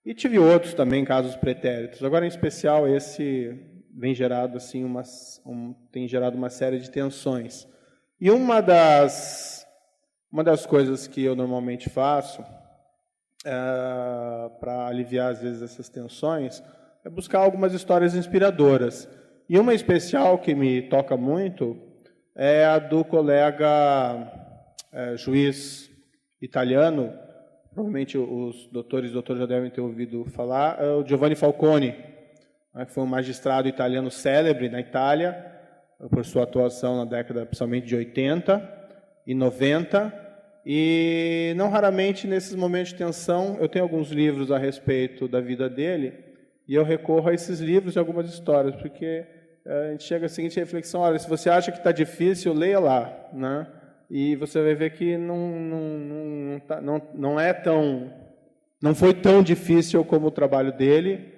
E tive outros também, casos pretéritos. Agora, em especial, esse vem gerado, assim, tem gerado uma série de tensões. E uma das coisas que eu normalmente faço para aliviar, às vezes, essas tensões é buscar algumas histórias inspiradoras. E uma especial que me toca muito é a do colega juiz italiano, provavelmente os doutores já devem ter ouvido falar, é o Giovanni Falcone, que foi um magistrado italiano célebre na Itália, por sua atuação na década, principalmente, de 80 e 90, e não raramente, nesses momentos de tensão, eu tenho alguns livros a respeito da vida dele, e eu recorro a esses livros e algumas histórias, porque a gente chega à seguinte reflexão: olha, se você acha que está difícil, leia lá, né? E você vai ver que não foi tão difícil como o trabalho dele,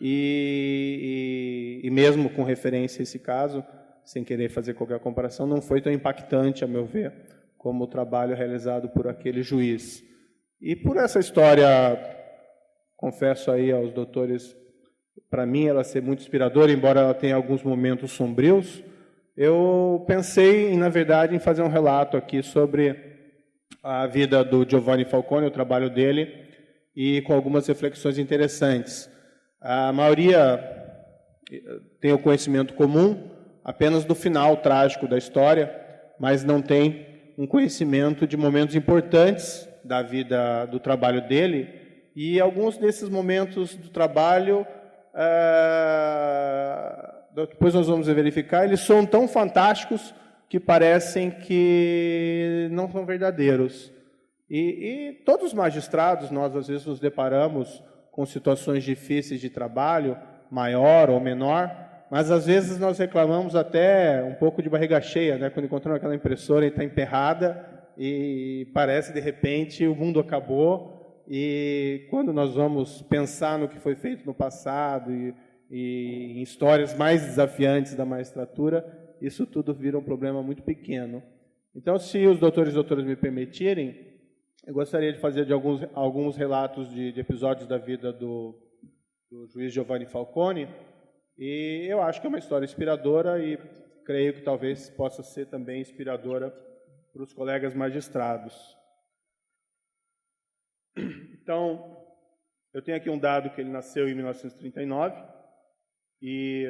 e mesmo com referência a esse caso, sem querer fazer qualquer comparação, não foi tão impactante, a meu ver, como o trabalho realizado por aquele juiz. E por essa história, confesso aí aos doutores, para mim ela ser muito inspiradora, embora ela tenha alguns momentos sombrios, eu pensei, na verdade, em fazer um relato aqui sobre a vida do Giovanni Falcone, o trabalho dele, e com algumas reflexões interessantes. A maioria tem o conhecimento comum apenas do final trágico da história, mas não tem um conhecimento de momentos importantes da vida, do trabalho dele, e alguns desses momentos do trabalho, depois nós vamos verificar, eles são tão fantásticos que parecem que não são verdadeiros. E todos os magistrados, nós às vezes nos deparamos com situações difíceis de trabalho, maior ou menor, mas às vezes nós reclamamos até um pouco de barriga cheia, né? Quando encontramos aquela impressora e está emperrada e parece de repente o mundo acabou, e quando nós vamos pensar no que foi feito no passado e em histórias mais desafiantes da magistratura, isso tudo vira um problema muito pequeno. Então, se os doutores e doutoras me permitirem, eu gostaria de fazer alguns relatos de episódios da vida do juiz Giovanni Falcone, e eu acho que é uma história inspiradora e creio que talvez possa ser também inspiradora para os colegas magistrados. Então, eu tenho aqui um dado que ele nasceu em 1939 e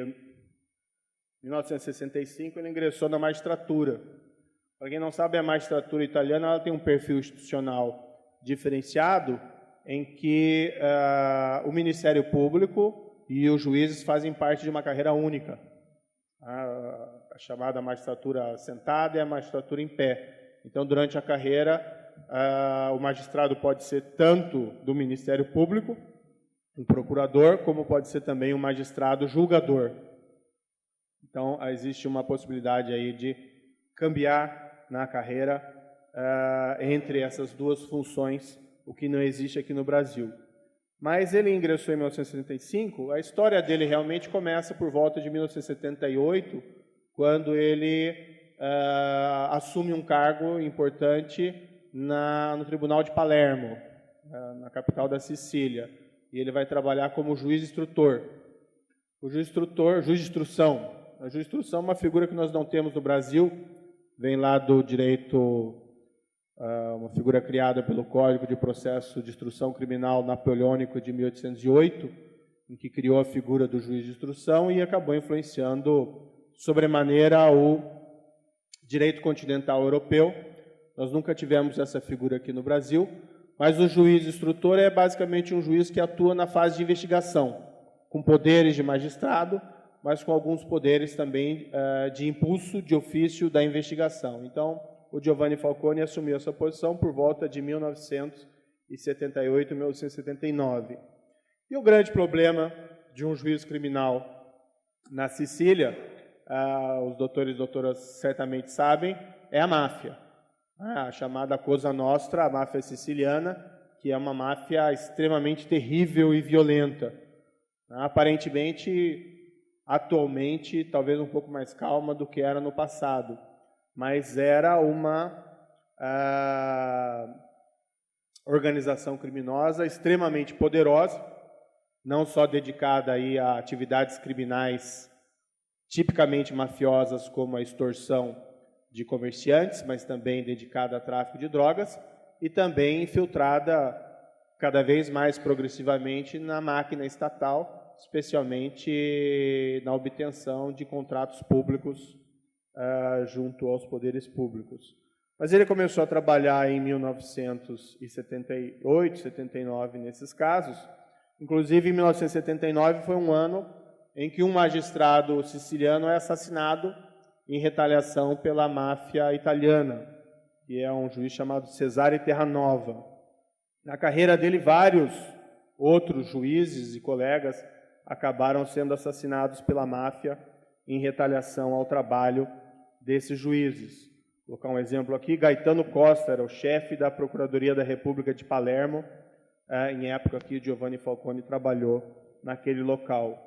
em 1965 ele ingressou na magistratura. Para quem não sabe, a magistratura italiana ela tem um perfil institucional diferenciado em que o Ministério Público e os juízes fazem parte de uma carreira única. A chamada magistratura sentada e a magistratura em pé. Então, durante a carreira, o magistrado pode ser tanto do Ministério Público, um procurador, como pode ser também um magistrado julgador. Então, existe uma possibilidade aí de cambiar na carreira entre essas duas funções, o que não existe aqui no Brasil. Mas ele ingressou em 1975, a história dele realmente começa por volta de 1978, quando ele assume um cargo importante no Tribunal de Palermo, na capital da Sicília, e ele vai trabalhar como juiz instrutor. O juiz de instrução. A juiz de instrução é uma figura que nós não temos no Brasil, vem lá do direito, uma figura criada pelo Código de Processo de Instrução Criminal Napoleônico de 1808, em que criou a figura do juiz de instrução e acabou influenciando sobremaneira o direito continental europeu. Nós nunca tivemos essa figura aqui no Brasil, mas o juiz instrutor é basicamente um juiz que atua na fase de investigação, com poderes de magistrado, mas com alguns poderes também de impulso de ofício da investigação. Então, o Giovanni Falcone assumiu essa posição por volta de 1978, 1979. E o grande problema de um juiz criminal na Sicília, os doutores e doutoras certamente sabem, é a máfia. A chamada Cosa Nostra, a máfia siciliana, que é uma máfia extremamente terrível e violenta. Aparentemente, atualmente, talvez um pouco mais calma do que era no passado, mas era uma organização criminosa extremamente poderosa, não só dedicada aí a atividades criminais tipicamente mafiosas, como a extorsão de comerciantes, mas também dedicada a tráfico de drogas, e também infiltrada cada vez mais progressivamente na máquina estatal, especialmente na obtenção de contratos públicos junto aos poderes públicos. Mas ele começou a trabalhar em 1978, 79 nesses casos. Inclusive, em 1979 foi um ano em que um magistrado siciliano é assassinado em retaliação pela máfia italiana, que é um juiz chamado Cesare Terranova. Na carreira dele, vários outros juízes e colegas acabaram sendo assassinados pela máfia em retaliação ao trabalho desses juízes. Vou colocar um exemplo aqui. Gaetano Costa era o chefe da Procuradoria da República de Palermo, em época que Giovanni Falcone trabalhou naquele local.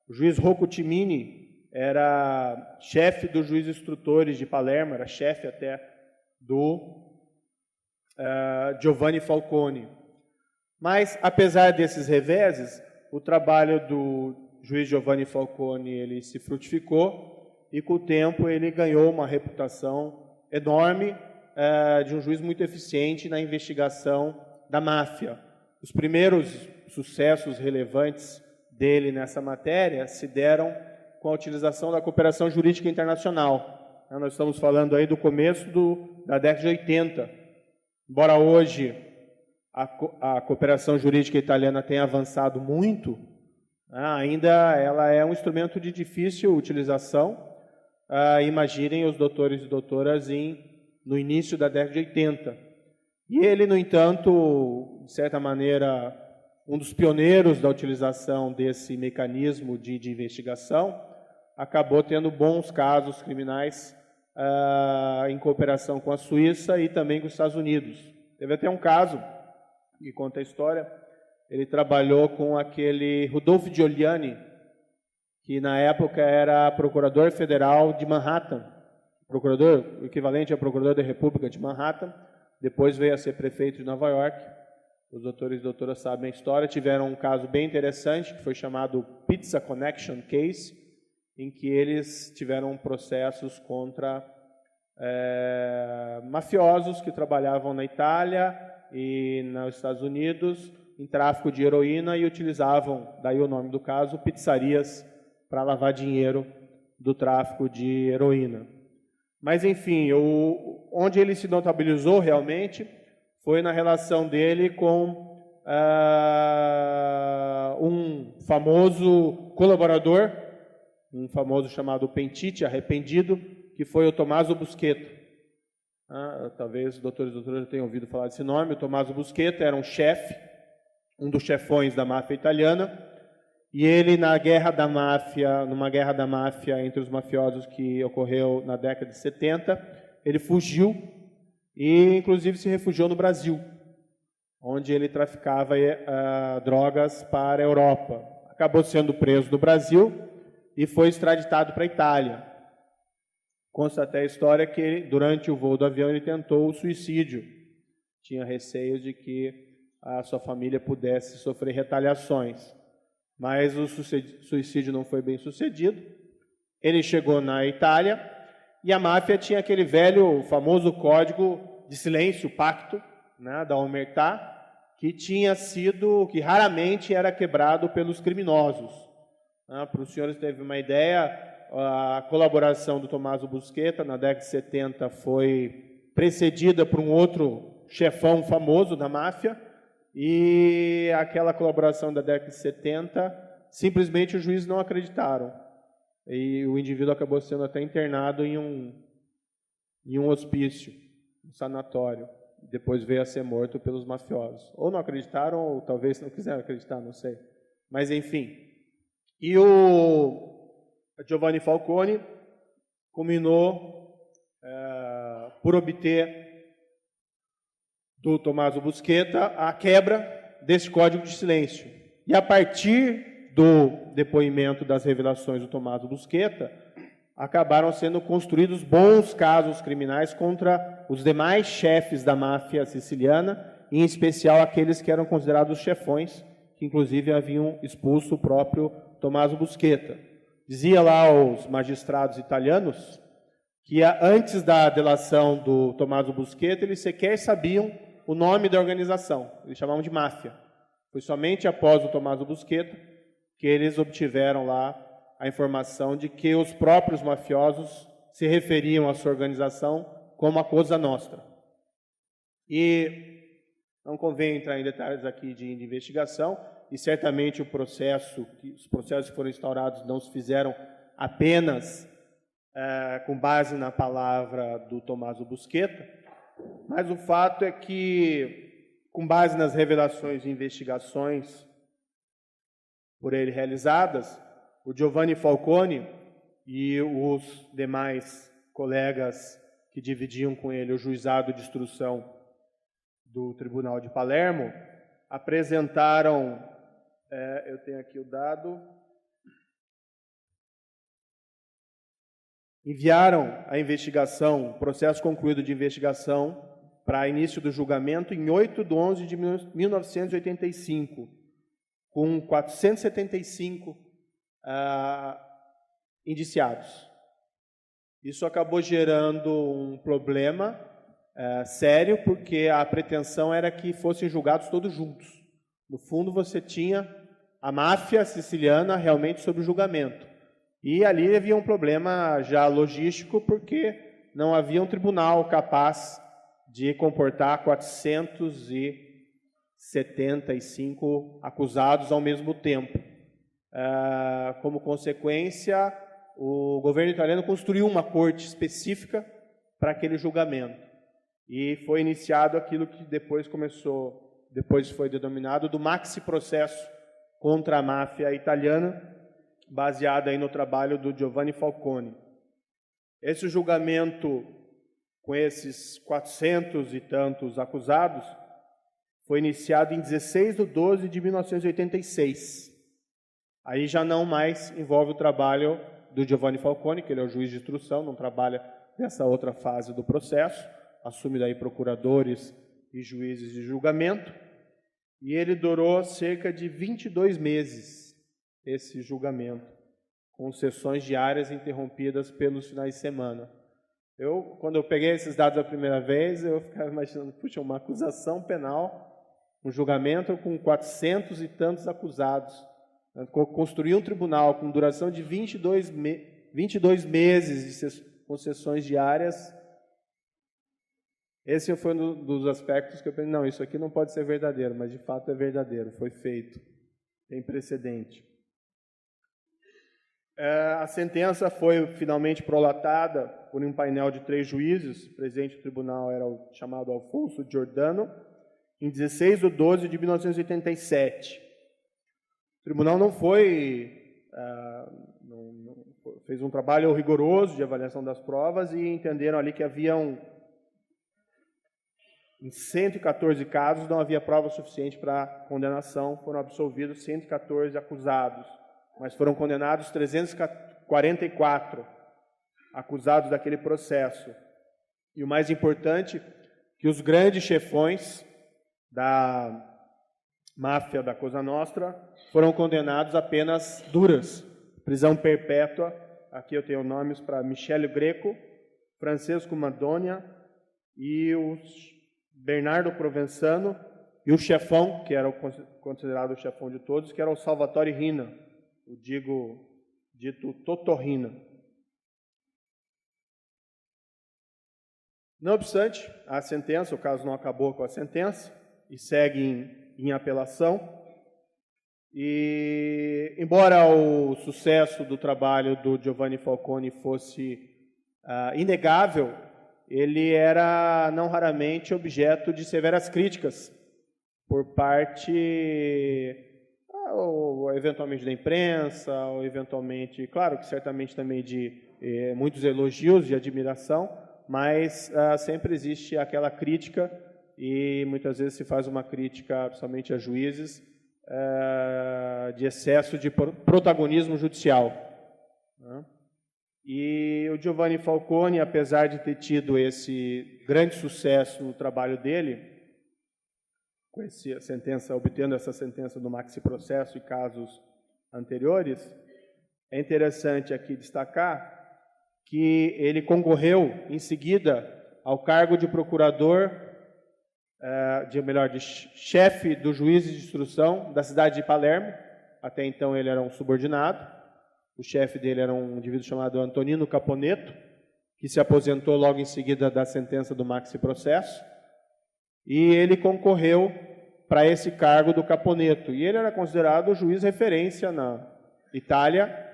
O juiz Rocco Timini era chefe dos juízes instrutores de Palermo, era chefe até do Giovanni Falcone. Mas, apesar desses reveses, o trabalho do juiz Giovanni Falcone ele se frutificou e, com o tempo, ele ganhou uma reputação enorme de um juiz muito eficiente na investigação da máfia. Os primeiros sucessos relevantes dele nessa matéria se deram com a utilização da cooperação jurídica internacional. Nós estamos falando aí do começo da década de 80. Embora hoje a cooperação jurídica italiana tenha avançado muito, ainda ela é um instrumento de difícil utilização. Imaginem os doutores e doutoras no início da década de 80. E ele, no entanto, de certa maneira, um dos pioneiros da utilização desse mecanismo de investigação, acabou tendo bons casos criminais em cooperação com a Suíça e também com os Estados Unidos. Teve até um caso, que conta a história, ele trabalhou com aquele Rudolph Giuliani, que na época era procurador federal de Manhattan, o equivalente a procurador da República de Manhattan, depois veio a ser prefeito de Nova York. Os doutores e doutoras sabem a história. Tiveram um caso bem interessante, que foi chamado Pizza Connection Case, em que eles tiveram processos contra mafiosos que trabalhavam na Itália e nos Estados Unidos em tráfico de heroína e utilizavam, daí o nome do caso, pizzarias para lavar dinheiro do tráfico de heroína. Mas, enfim, onde ele se notabilizou realmente foi na relação dele com um famoso colaborador, um famoso chamado Pentiti, arrependido, que foi o Tommaso Busquetta. Talvez os doutores e doutoras tenham ouvido falar desse nome. O Tommaso Busquetta era um chefe, um dos chefões da máfia italiana, e ele, numa guerra da máfia entre os mafiosos que ocorreu na década de 70, ele fugiu e, inclusive, se refugiou no Brasil, onde ele traficava drogas para a Europa. Acabou sendo preso no Brasil e foi extraditado para a Itália. Consta até a história que, durante o voo do avião, ele tentou o suicídio. Tinha receio de que a sua família pudesse sofrer retaliações. Mas o suicídio não foi bem sucedido. Ele chegou na Itália e a máfia tinha aquele velho, famoso código de silêncio, o pacto, né, da omertà, que raramente era quebrado pelos criminosos. Para os senhores terem uma ideia, a colaboração do Tommaso Busquetta na década de 70 foi precedida por um outro chefão famoso da máfia, e aquela colaboração da década de 70, simplesmente os juízes não acreditaram. E o indivíduo acabou sendo até internado em um hospício, um sanatório. Depois veio a ser morto pelos mafiosos. Ou não acreditaram, ou talvez não quiseram acreditar, não sei. Mas, enfim. E o Giovanni Falcone culminou por obter do Tommaso Busquetta a quebra desse código de silêncio. E a partir do depoimento das revelações do Tommaso Busquetta, acabaram sendo construídos bons casos criminais contra os demais chefes da máfia siciliana, em especial aqueles que eram considerados chefões, que inclusive haviam expulso o próprio Tommaso Busqueta. Dizia lá aos magistrados italianos que antes da delação do Tommaso Busqueta, eles sequer sabiam o nome da organização, eles chamavam de máfia. Foi somente após o Tommaso Busqueta que eles obtiveram lá a informação de que os próprios mafiosos se referiam à sua organização como a Cosa Nostra. E não convém entrar em detalhes aqui de investigação, e certamente os processos que foram instaurados não se fizeram apenas com base na palavra do Tommaso Busqueta, mas o fato é que, com base nas revelações e investigações por ele realizadas, o Giovanni Falcone e os demais colegas que dividiam com ele o juizado de instrução do Tribunal de Palermo apresentaram, eu tenho aqui o dado, enviaram a investigação, o processo concluído de investigação, para início do julgamento em 8 de 11 de 1985, com 475 indiciados. Isso acabou gerando um problema sério, porque a pretensão era que fossem julgados todos juntos. No fundo, você tinha a máfia siciliana realmente sob o julgamento. E ali havia um problema já logístico, porque não havia um tribunal capaz de comportar 475 acusados ao mesmo tempo. Como consequência, o governo italiano construiu uma corte específica para aquele julgamento. E foi iniciado aquilo que depois foi denominado do maxi processo contra a máfia italiana, baseado aí no trabalho do Giovanni Falcone. Esse julgamento, com esses 400 e tantos acusados, foi iniciado em 16 de 12 de 1986. Aí já não mais envolve o trabalho do Giovanni Falcone, que ele é o juiz de instrução, não trabalha nessa outra fase do processo, assume daí procuradores e juízes de julgamento, e ele durou cerca de 22 meses, esse julgamento, com sessões diárias interrompidas pelos finais de semana. Quando eu peguei esses dados a primeira vez, eu ficava imaginando, puxa, uma acusação penal, um julgamento com 400 e tantos acusados. Construir um tribunal com duração de 22 meses com sessões diárias, esse foi um dos aspectos que eu pensei, não, isso aqui não pode ser verdadeiro, mas de fato é verdadeiro, foi feito, tem precedente. A sentença foi finalmente prolatada por um painel de 3 juízes, o presidente do tribunal era o chamado Alfonso Giordano, em 16 de 12 de 1987. O tribunal não fez um trabalho rigoroso de avaliação das provas e entenderam ali que em 114 casos não havia prova suficiente para condenação, foram absolvidos 114 acusados, mas foram condenados 344 acusados daquele processo. E o mais importante, que os grandes chefões da máfia da Cosa Nostra foram condenados a penas duras, prisão perpétua. Aqui eu tenho nomes para Michele Greco, Francesco Madonia e o Bernardo Provenzano, e o chefão, que era considerado o chefão de todos, que era o Salvatore Riina, o dito Totò Riina. Não obstante, a sentença, o caso não acabou com a sentença, e segue em apelação. E, embora o sucesso do trabalho do Giovanni Falcone fosse inegável, ele era não raramente objeto de severas críticas por parte, ou eventualmente da imprensa, ou eventualmente, claro que certamente também de muitos elogios e admiração, mas sempre existe aquela crítica, e muitas vezes se faz uma crítica, principalmente a juízes, de excesso de protagonismo judicial, né? E o Giovanni Falcone, apesar de ter tido esse grande sucesso no trabalho dele, com essa sentença, obtendo essa sentença do maxi-processo e casos anteriores, é interessante aqui destacar que ele concorreu em seguida ao cargo de procurador, de chefe do juiz de instrução da cidade de Palermo. Até então ele era um subordinado. O chefe dele era um indivíduo chamado Antonino Caponetto, que se aposentou logo em seguida da sentença do maxi-processo. E ele concorreu para esse cargo do Caponetto. E ele era considerado o juiz referência na Itália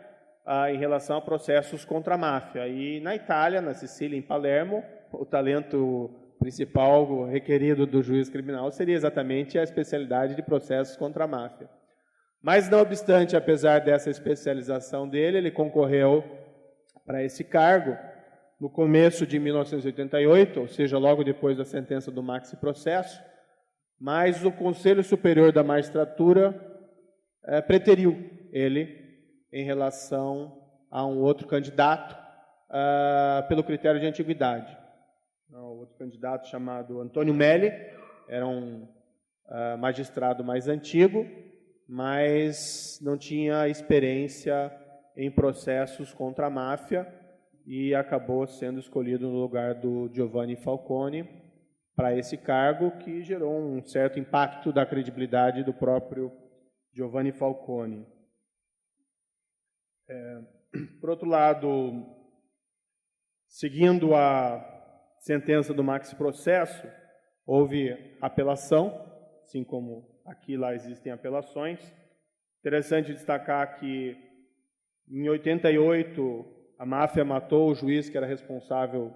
em relação a processos contra a máfia. E na Itália, na Sicília, em Palermo, o talento principal requerido do juiz criminal seria exatamente a especialidade de processos contra a máfia. Mas, não obstante, apesar dessa especialização dele, ele concorreu para esse cargo no começo de 1988, ou seja, logo depois da sentença do maxi-processo, mas o Conselho Superior da Magistratura preteriu ele em relação a um outro candidato pelo critério de antiguidade. O outro candidato, chamado Antônio Melli, era um magistrado mais antigo, mas não tinha experiência em processos contra a máfia e acabou sendo escolhido no lugar do Giovanni Falcone para esse cargo, que gerou um certo impacto da credibilidade do próprio Giovanni Falcone. Por outro lado, seguindo a sentença do maxi-processo, houve apelação, assim como aqui e lá existem apelações. Interessante destacar que, em 88, a máfia matou o juiz que era responsável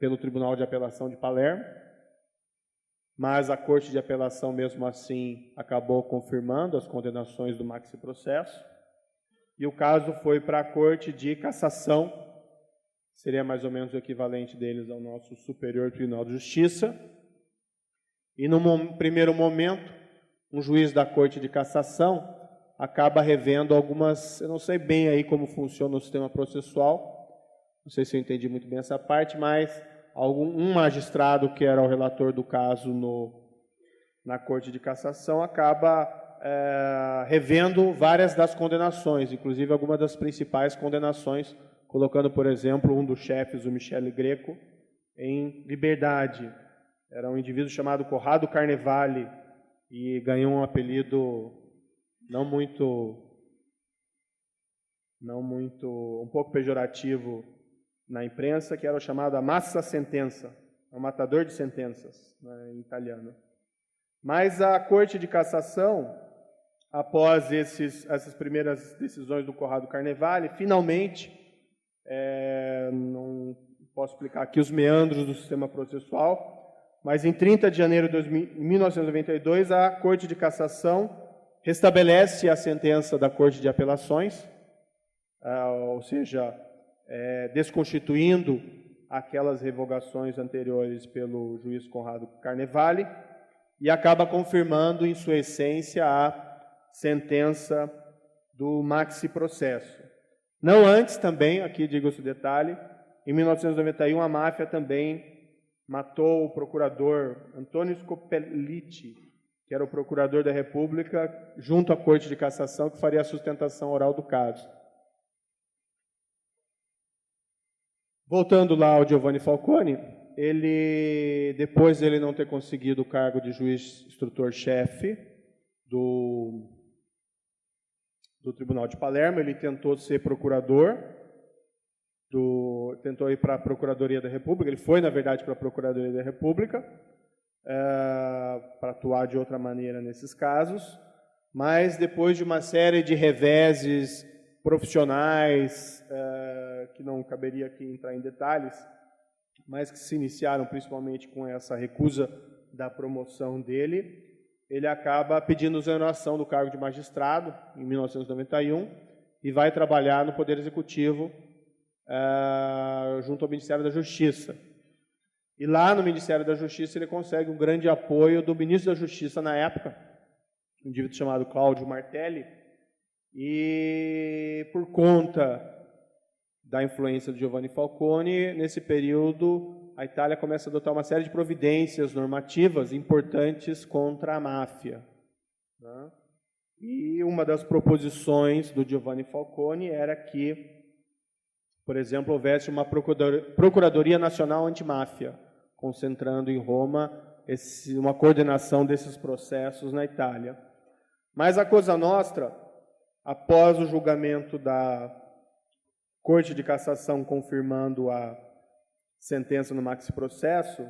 pelo Tribunal de Apelação de Palermo, mas a Corte de Apelação, mesmo assim, acabou confirmando as condenações do maxi-processo, e o caso foi para a Corte de Cassação, seria mais ou menos o equivalente deles ao nosso Superior Tribunal de Justiça, e no primeiro momento, um juiz da Corte de Cassação acaba revendo algumas, eu não sei bem aí como funciona o sistema processual, não sei se eu entendi muito bem essa parte, mas um magistrado que era o relator do caso na Corte de Cassação acaba revendo várias das condenações, inclusive algumas das principais condenações, colocando, por exemplo, um dos chefes, o Michele Greco, em liberdade. Era um indivíduo chamado Corrado Carnevale e ganhou um apelido um pouco pejorativo na imprensa, que era o chamado Amassa Sentença, o matador de sentenças, né, em italiano. Mas a Corte de Cassação, após essas primeiras decisões do Corrado Carnevale, finalmente, não posso explicar aqui os meandros do sistema processual, mas em 30 de janeiro de 1992, a Corte de Cassação restabelece a sentença da Corte de Apelações, ou seja, desconstituindo aquelas revogações anteriores pelo juiz Corrado Carnevale, e acaba confirmando, em sua essência, a sentença do maxi-processo. Não antes também, aqui digo-se o detalhe, em 1991 a máfia também matou o procurador Antônio Scopelliti, que era o procurador da República, junto à Corte de Cassação, que faria a sustentação oral do caso. Voltando lá ao Giovanni Falcone, depois de ele não ter conseguido o cargo de juiz instrutor-chefe do Tribunal de Palermo, ele tentou ser procurador, tentou ir para a Procuradoria da República, ele foi, na verdade, para a Procuradoria da República, para atuar de outra maneira nesses casos, mas depois de uma série de reveses profissionais, que não caberia aqui entrar em detalhes, mas que se iniciaram principalmente com essa recusa da promoção dele, ele acaba pedindo exoneração do cargo de magistrado, em 1991, e vai trabalhar no Poder Executivo, junto ao Ministério da Justiça. E lá no Ministério da Justiça ele consegue um grande apoio do ministro da Justiça na época, um indivíduo chamado Cláudio Martelli, e por conta da influência de Giovanni Falcone, nesse período a Itália começa a adotar uma série de providências normativas importantes contra a máfia, né? E uma das proposições do Giovanni Falcone era que, por exemplo, houvesse uma Procuradoria Nacional Antimáfia, concentrando em Roma uma coordenação desses processos na Itália. Mas a Cosa Nostra, após o julgamento da Corte de Cassação confirmando a sentença no maxi-processo,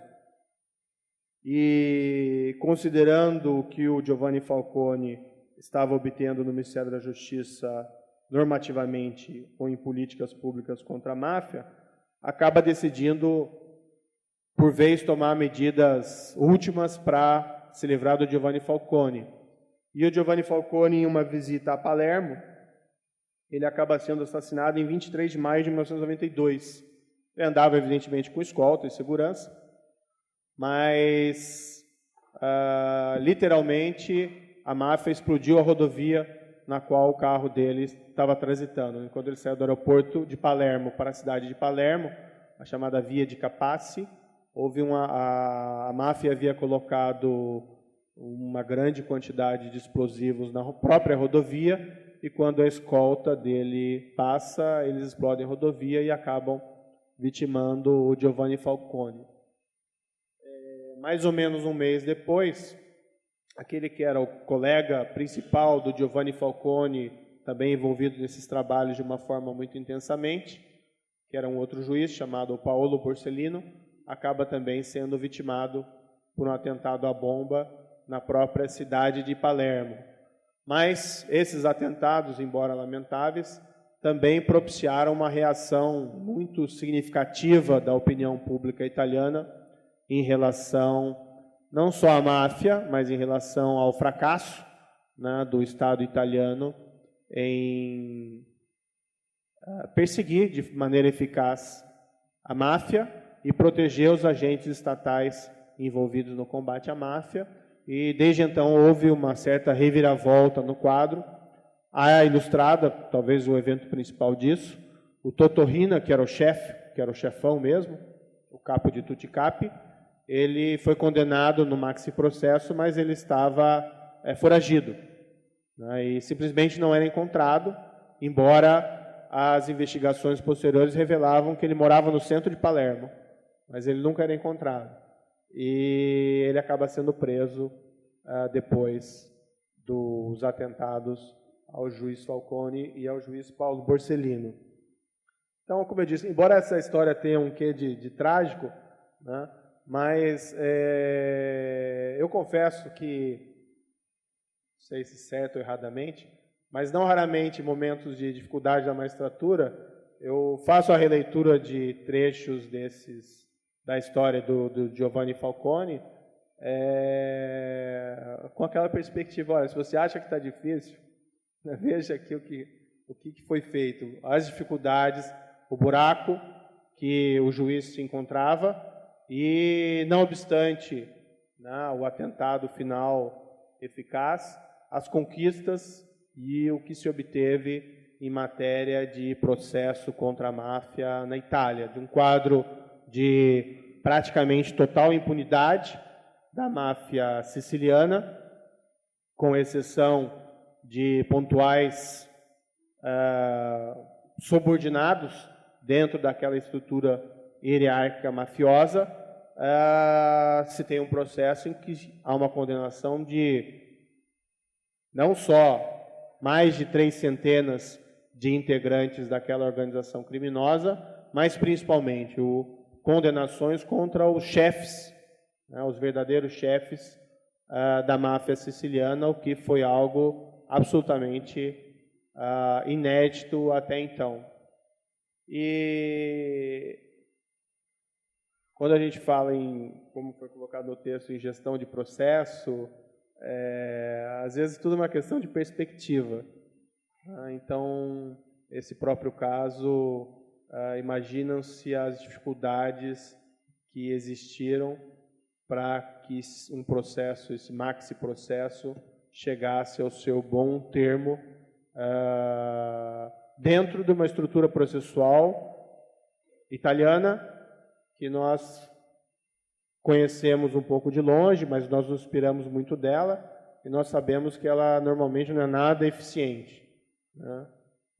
e considerando que o Giovanni Falcone estava obtendo no Ministério da Justiça normativamente ou em políticas públicas contra a máfia, acaba decidindo, por vez, tomar medidas últimas para se livrar do Giovanni Falcone. E o Giovanni Falcone, em uma visita a Palermo, ele acaba sendo assassinado em 23 de maio de 1992. Ele andava, evidentemente, com escolta e segurança, mas, literalmente, a máfia explodiu a rodovia na qual o carro dele estava transitando. Quando ele saiu do aeroporto de Palermo para a cidade de Palermo, a chamada Via de Capaci, a máfia havia colocado uma grande quantidade de explosivos na própria rodovia, e quando a escolta dele passa, eles explodem a rodovia e acabam vitimando o Giovanni Falcone. Mais ou menos um mês depois, aquele que era o colega principal do Giovanni Falcone, também envolvido nesses trabalhos de uma forma muito intensamente, que era um outro juiz chamado Paolo Borsellino, acaba também sendo vitimado por um atentado à bomba na própria cidade de Palermo. Mas esses atentados, embora lamentáveis, também propiciaram uma reação muito significativa da opinião pública italiana em relação não só à máfia, mas em relação ao fracasso, né, do Estado italiano em perseguir de maneira eficaz a máfia e proteger os agentes estatais envolvidos no combate à máfia. E desde então houve uma certa reviravolta no quadro. A Ilustrada, talvez o evento principal disso, o Totò Riina, que era o chefe, que era o chefão mesmo, o capo de tutti capi, ele foi condenado no maxi-processo, mas ele estava foragido, né, e simplesmente não era encontrado, embora as investigações posteriores revelavam que ele morava no centro de Palermo, mas ele nunca era encontrado. E ele acaba sendo preso depois dos atentados ao juiz Falcone e ao juiz Paolo Borsellino. Então, como eu disse, embora essa história tenha um quê de trágico, né, mas eu confesso que, não sei se certo ou erradamente, mas não raramente em momentos de dificuldade da magistratura, eu faço a releitura de trechos da história do Giovanni Falcone, com aquela perspectiva, olha, se você acha que está difícil, né, veja aqui o que foi feito, as dificuldades, o buraco que o juiz se encontrava, e, não obstante, né, o atentado final eficaz, as conquistas e o que se obteve em matéria de processo contra a máfia na Itália, de um quadro de praticamente total impunidade da máfia siciliana, com exceção de pontuais subordinados dentro daquela estrutura hierárquica mafiosa, se tem um processo em que há uma condenação de não só mais de 300 de integrantes daquela organização criminosa, mas principalmente condenações contra os chefes, né, os verdadeiros chefes da máfia siciliana, o que foi algo absolutamente inédito até então. E quando a gente fala em, como foi colocado no texto, em gestão de processo, às vezes tudo é uma questão de perspectiva. Então, esse próprio caso, imaginam-se as dificuldades que existiram para que um processo, esse maxi-processo, chegasse ao seu bom termo dentro de uma estrutura processual italiana que nós conhecemos um pouco de longe, mas nós nos inspiramos muito dela, e nós sabemos que ela normalmente não é nada eficiente, né?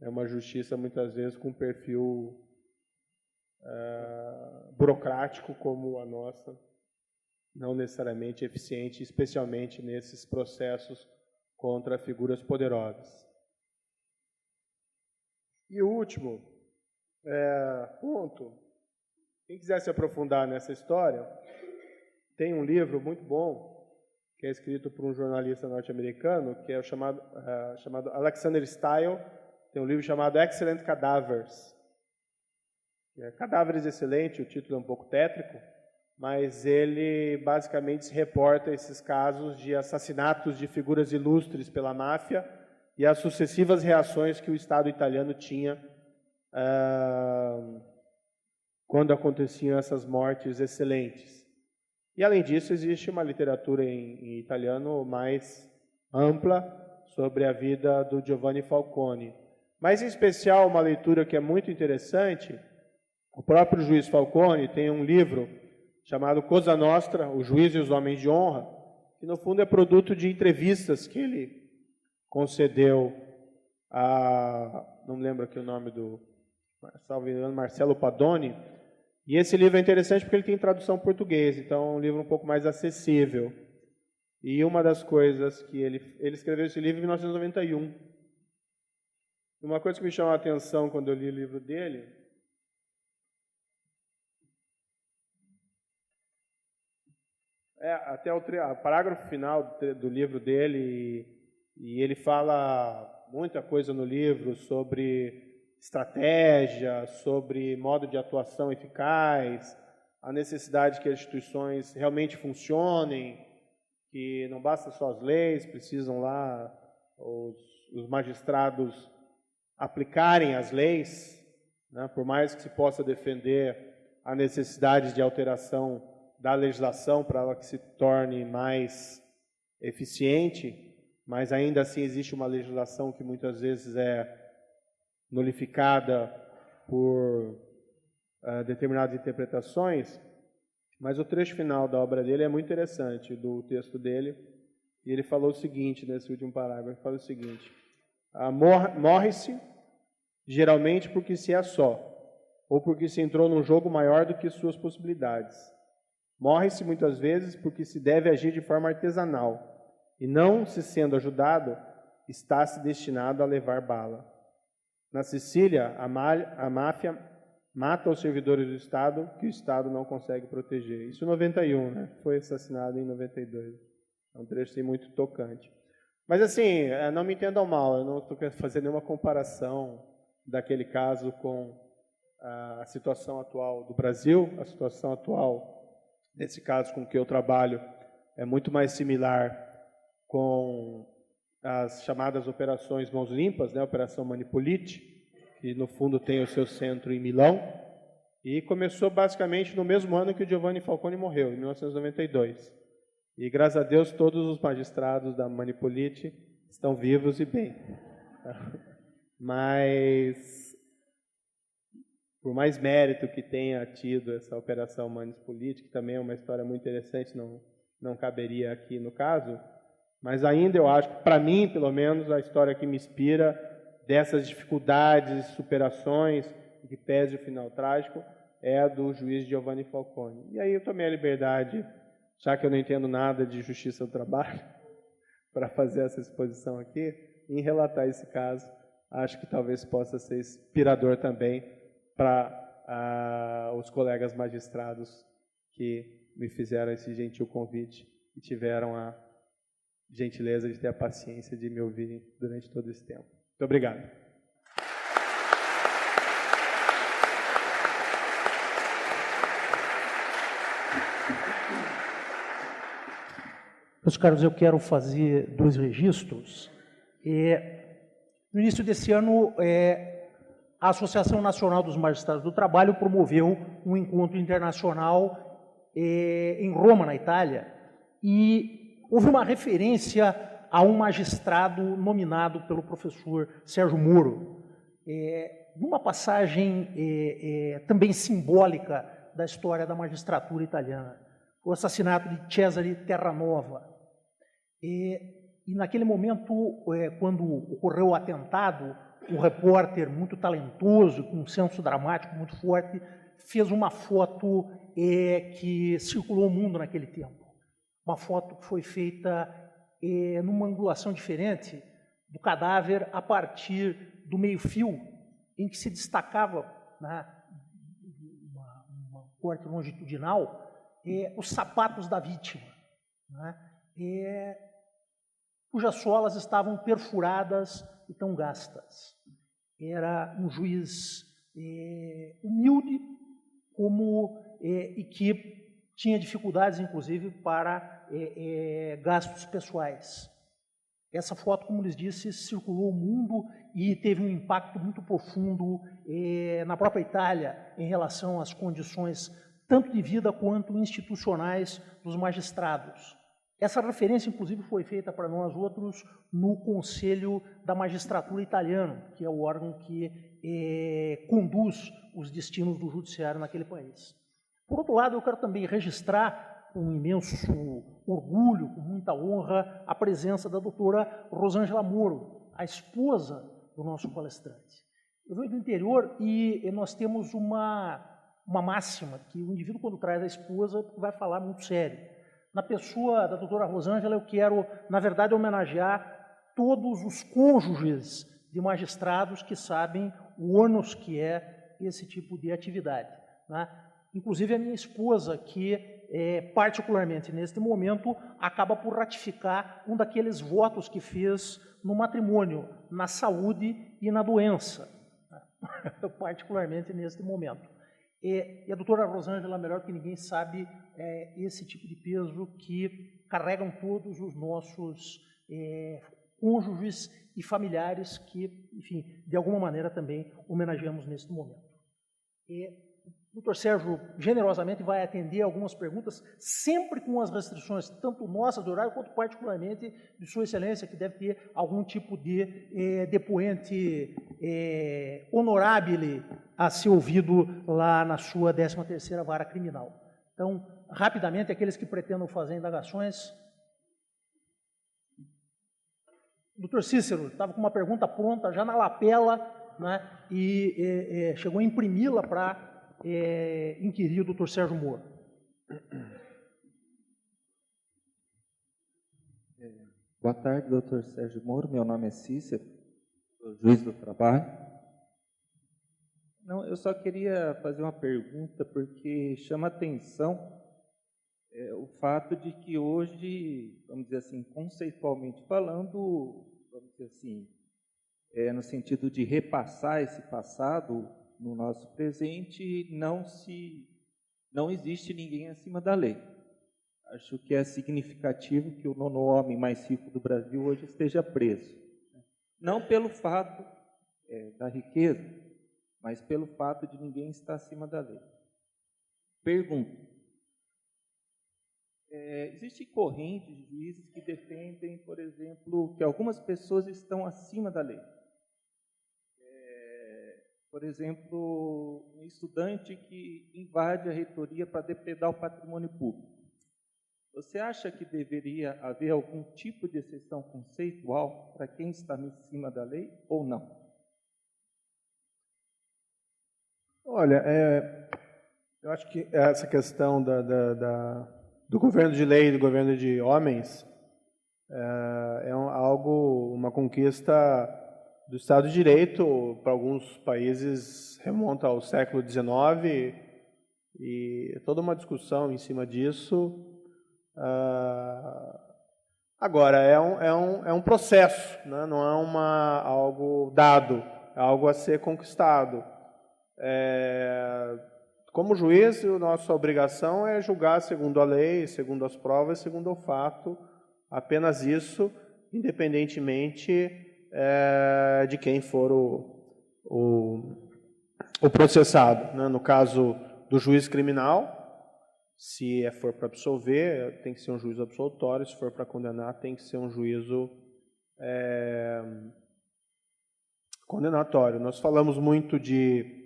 É uma justiça, muitas vezes, com um perfil burocrático como a nossa, não necessariamente eficiente, especialmente nesses processos contra figuras poderosas. E o último ponto, quem quiser se aprofundar nessa história, tem um livro muito bom, que é escrito por um jornalista norte-americano, que é o chamado Alexander Stile. Tem um livro chamado Excellent Cadavers. Cadáveres Excelente, o título é um pouco tétrico, mas ele basicamente se reporta a esses casos de assassinatos de figuras ilustres pela máfia e as sucessivas reações que o Estado italiano tinha quando aconteciam essas mortes excelentes. E, além disso, existe uma literatura em italiano mais ampla sobre a vida do Giovanni Falcone. Mas, em especial, uma leitura que é muito interessante, o próprio juiz Falcone tem um livro chamado Cosa Nostra, O Juiz e os Homens de Honra, que, no fundo, é produto de entrevistas que ele concedeu a... não me lembro aqui o nome do... salvo engano, Marcelo Padoni. E esse livro é interessante porque ele tem tradução portuguesa, então é um livro um pouco mais acessível. E uma das coisas que ele escreveu esse livro em 1991. Uma coisa que me chamou a atenção quando eu li o livro dele até o parágrafo final do livro dele, e ele fala muita coisa no livro sobre estratégia, sobre modo de atuação eficaz, a necessidade que as instituições realmente funcionem, que não basta só as leis, precisam lá os magistrados aplicarem as leis, né, por mais que se possa defender a necessidade de alteração da legislação para ela que se torne mais eficiente, mas ainda assim existe uma legislação que muitas vezes é nulificada por determinadas interpretações. Mas o trecho final da obra dele é muito interessante, do texto dele, e ele falou o seguinte, nesse último parágrafo, ele fala o seguinte: morre-se geralmente porque se é só, ou porque se entrou num jogo maior do que suas possibilidades. Morre-se muitas vezes porque se deve agir de forma artesanal, e não se sendo ajudado, está-se destinado a levar bala. Na Sicília, a máfia mata os servidores do Estado que o Estado não consegue proteger. Isso em 91, né? Foi assassinado em 92. É um trecho assim, muito tocante. Mas, assim, não me entendam mal, eu não estou querendo fazer nenhuma comparação daquele caso com a situação atual do Brasil. A situação atual, nesse caso com que eu trabalho, é muito mais similar com as chamadas operações Mãos Limpas, né, Operação Manipolite, que no fundo tem o seu centro em Milão, e começou basicamente no mesmo ano que o Giovanni Falcone morreu, em 1992. E graças a Deus todos os magistrados da Manipolite estão vivos e bem. Mas, por mais mérito que tenha tido essa Operação Manipolite, que também é uma história muito interessante, não caberia aqui no caso, mas ainda eu acho que, para mim, pelo menos, a história que me inspira dessas dificuldades, superações, que pese o final trágico, é a do juiz Giovanni Falcone. E aí eu tomei a liberdade, já que eu não entendo nada de justiça do trabalho, para fazer essa exposição aqui, em relatar esse caso. Acho que talvez possa ser inspirador também para os colegas magistrados que me fizeram esse gentil convite e tiveram a gentileza de ter a paciência de me ouvirem durante todo esse tempo. Muito obrigado. Meus caros, eu quero fazer 2 registros. No início desse ano, a Associação Nacional dos Magistrados do Trabalho promoveu um encontro internacional em Roma, na Itália, e houve uma referência a um magistrado nominado pelo professor Sérgio Moro, numa passagem também simbólica da história da magistratura italiana. o assassinato de Cesare Terranova. E naquele momento, quando ocorreu o atentado, um repórter muito talentoso, com um senso dramático muito forte, fez uma foto que circulou o mundo naquele tempo. Uma foto que foi feita numa angulação diferente do cadáver a partir do meio-fio, em que se destacava, né, uma corte longitudinal, os sapatos da vítima, né, cujas solas estavam perfuradas e tão gastas. Era um juiz humilde e que tinha dificuldades, inclusive, para gastos pessoais. Essa foto, como lhes disse, circulou o mundo e teve um impacto muito profundo na própria Itália em relação às condições tanto de vida quanto institucionais dos magistrados. Essa referência, inclusive, foi feita para nós outros no Conselho da Magistratura Italiano, que é o órgão que conduz os destinos do judiciário naquele país. Por outro lado, eu quero também registrar com imenso orgulho, com muita honra, a presença da doutora Rosângela Moro, a esposa do nosso palestrante. Eu venho do interior e nós temos uma máxima, que o indivíduo, quando traz a esposa, vai falar muito sério. Na pessoa da doutora Rosângela, eu quero, na verdade, homenagear todos os cônjuges de magistrados que sabem o ônus que é esse tipo de atividade, né? Inclusive a minha esposa, que particularmente neste momento acaba por ratificar um daqueles votos que fez no matrimônio, na saúde e na doença, né? Particularmente neste momento. E a doutora Rosângela, melhor que ninguém, sabe esse tipo de peso que carregam todos os nossos cônjuges e familiares que, enfim, de alguma maneira também homenageamos neste momento. O doutor Sérgio generosamente vai atender algumas perguntas, sempre com as restrições, tanto nossas do horário, quanto particularmente de Sua Excelência, que deve ter algum tipo de depoente honorável a ser ouvido lá na sua 13ª Vara Criminal. Então, rapidamente, aqueles que pretendam fazer indagações. Doutor Cícero estava com uma pergunta pronta, já na lapela, né, e chegou a imprimi-la para inquirir o doutor Sérgio Moro. Boa tarde, doutor Sérgio Moro. Meu nome é Cícero, sou juiz do trabalho. Não, eu só queria fazer uma pergunta, porque chama atenção o fato de que hoje, vamos dizer assim, conceitualmente falando, vamos dizer assim, no sentido de repassar esse passado no nosso presente, não existe ninguém acima da lei. Acho que é significativo que o 9º homem mais rico do Brasil hoje esteja preso. Não pelo fato da riqueza, mas pelo fato de ninguém estar acima da lei. Pergunto: existem correntes de juízes que defendem, por exemplo, que algumas pessoas estão acima da lei. Por exemplo, um estudante que invade a reitoria para depredar o patrimônio público. Você acha que deveria haver algum tipo de exceção conceitual para quem está acima da lei ou não? Olha, eu acho que essa questão do governo de lei e do governo de homens uma conquista do Estado de Direito. Para alguns países remonta ao século XIX e toda uma discussão em cima disso. Agora, é um processo, né? Não é algo dado, é algo a ser conquistado. Como juiz, a nossa obrigação é julgar segundo a lei, segundo as provas, segundo o fato, apenas isso, independentemente de quem for o processado, né? No caso do juiz criminal, se for para absolver, tem que ser um juízo absolutório; se for para condenar, tem que ser um juízo condenatório. Nós falamos muito de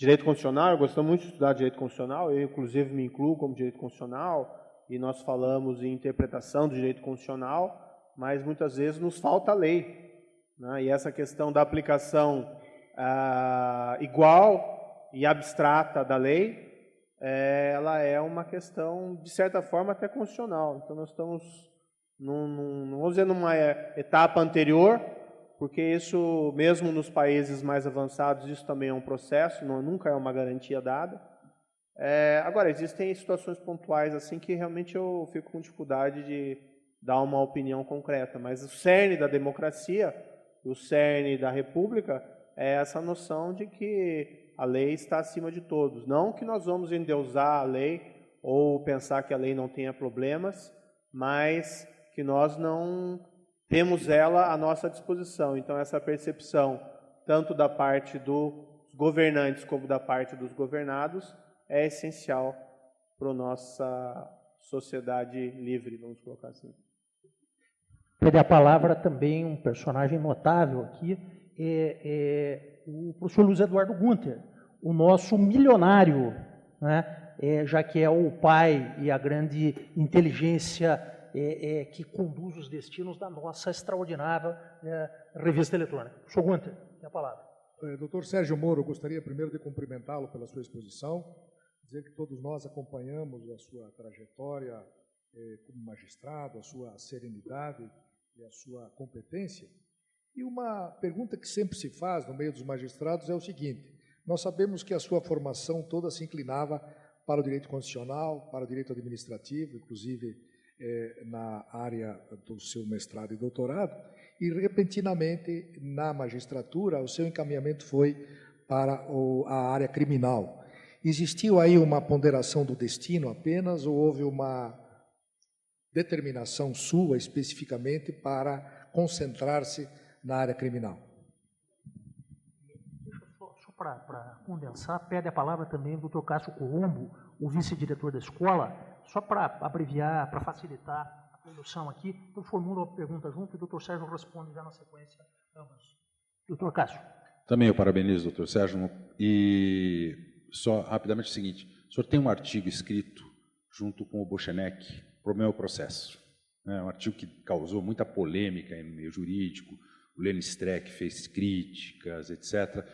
direito constitucional, eu gosto muito de estudar direito constitucional, eu inclusive me incluo como direito constitucional, e nós falamos em interpretação do direito constitucional, mas muitas vezes nos falta a lei, né? E essa questão da aplicação igual e abstrata da lei, ela é uma questão, de certa forma, até constitucional. Então, nós estamos, não vamos dizer numa etapa anterior, porque isso, mesmo nos países mais avançados, isso também é um processo, nunca é uma garantia dada. Agora, existem situações pontuais assim que realmente eu fico com dificuldade de dar uma opinião concreta, mas o cerne da democracia, o cerne da república, é essa noção de que a lei está acima de todos. Não que nós vamos endeusar a lei ou pensar que a lei não tenha problemas, mas que nós não temos ela à nossa disposição. Então, essa percepção, tanto da parte dos governantes como da parte dos governados, é essencial para a nossa sociedade livre, vamos colocar assim. Pede a palavra também um personagem notável aqui, o professor Luiz Eduardo Gunter, o nosso milionário, né? Já que é o pai e a grande inteligência que conduz os destinos da nossa extraordinária revista eletrônica. Professor Gunter, tem a palavra. Doutor Sérgio Moro, eu gostaria primeiro de cumprimentá-lo pela sua exposição, dizer que todos nós acompanhamos a sua trajetória como magistrado, a sua serenidade e a sua competência. E uma pergunta que sempre se faz no meio dos magistrados é o seguinte: nós sabemos que a sua formação toda se inclinava para o direito constitucional, para o direito administrativo, inclusive na área do seu mestrado e doutorado, e repentinamente na magistratura o seu encaminhamento foi para a área criminal. Existiu aí uma ponderação do destino apenas, ou houve uma determinação sua especificamente para concentrar-se na área criminal? Só para condensar, pede a palavra também o doutor Cássio Colombo, o vice-diretor da escola, só para abreviar, para facilitar a condução aqui. Eu formulo a pergunta junto e o doutor Sérgio responde já na sequência. Doutor Cássio. Também eu parabenizo o doutor Sérgio, e só rapidamente o seguinte: o senhor tem um artigo escrito junto com o Bochenek para o meu processo. É um artigo que causou muita polêmica no meio jurídico, o Lênin Streck fez críticas, etc.